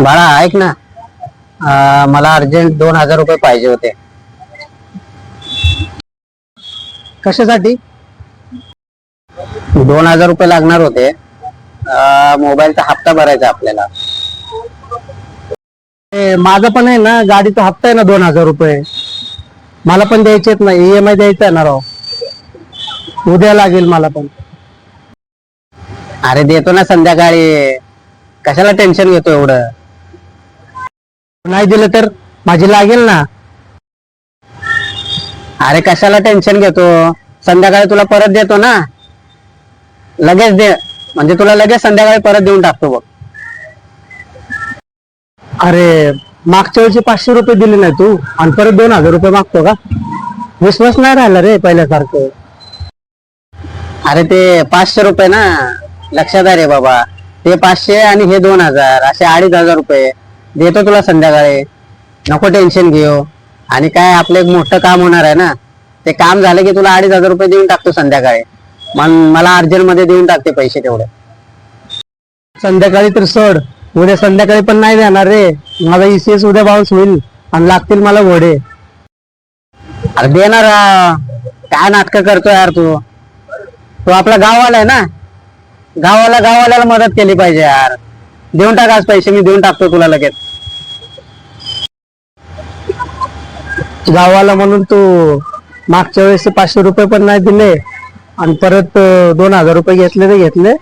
बाळा ऐक ना. मला अर्जंट 2,000 रुपये पाहिजे होते. कशासाठी? 2,000 रुपये लागणार होते. मोबाईलचा हप्ता भरायचा आपल्याला. माझा पण आहे ना, गाडीचा हप्ता आहे ना 2,000 रुपये. मला पण द्यायचेत ना, EMI द्यायचा आहे ना राव. उद्या लागेल मला पण. अरे देतो ना संध्याकाळी. कशाला टेन्शन घेतो एवढं? नाही दिलं तर माझी लागेल ना. अरे कशाला टेन्शन घेतो? संध्याकाळी तुला परत देतो ना. लगेच दे, म्हणजे तुला लगेच संध्याकाळी परत देऊन टाकतो बघ. अरे मागच्या वेळची 500 रुपये दिले नाही तू, आणि परत 2,000 रुपये मागतो का? विश्वास नाही राहिला रे पहिल्यासारखं. अरे ते 500 रुपये ना, लक्षात आहे रे बाबा. ते 500 आणि हे 2,000, असे 2,500 रुपये देतो तुला संध्याकाळी. नको टेन्शन घेऊ. आणि काय आपलं एक मोठं काम होणार आहे ना, ते काम झालं की तुला 2,500 रुपये देऊन टाकतो संध्याकाळी. मला अर्जंट मध्ये देऊन टाकते पैसे तेवढे. संध्याकाळी तर सोड, उद्या संध्याकाळी पण नाही देणार रे. माझा ECS उद्या बाउन्स होईल आणि लागतील मला घोडे. अरे देणार. काय नाटकं करतो यार तू? तू आपला गाववाला आहे ना. गाववाल्याला मदत केली पाहिजे यार. देऊन टाक आज पैसे, मी देऊन टाकतो तुला लगेच. गावाला म्हणून तू मागच्या वेळेस 500 रुपये पण नाही दिले, आणि परत 2,000 रुपये घेतले ते घेतले.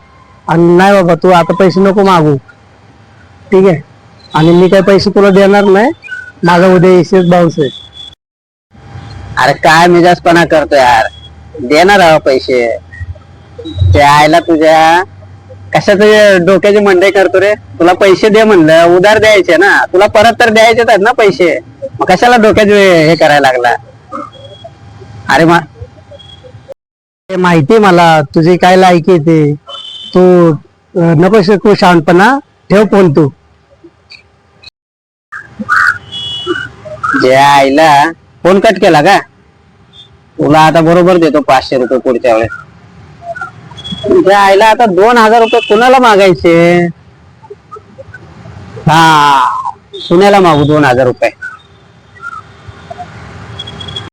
आणि नाही बाबा, तू आता पैसे नको मागू, ठीक आहे? आणि मी काही पैसे तुला देणार नाही. माझा उद्या ECS बाउन्स आहे. अरे काय मिजाजपणा करतो यार. देणार आहो पैसे. ते आयला तुझ्या कशाचं डोक्याची मंडई करतो रे. तुला पैसे दे म्हणलं, उधार द्यायचे ना तुला, परत तर द्यायचेच आहेत ना पैसे. मग कशाला डोक्याचे हे करायला लागला? अरे ते माहिती मला तुझी काय लायकी आहे ते. तू नको शिकू शहाणपणा. ठेव फोन तू. जे आईला फोन कट केला का? तुला आता बरोबर देतो 500 रुपये पुढच्या वेळेस. तुझ्या आईला आता 2,000 रुपये कुणाला मागायचे? हा, सुन्याला मागू 2,000 रुपये.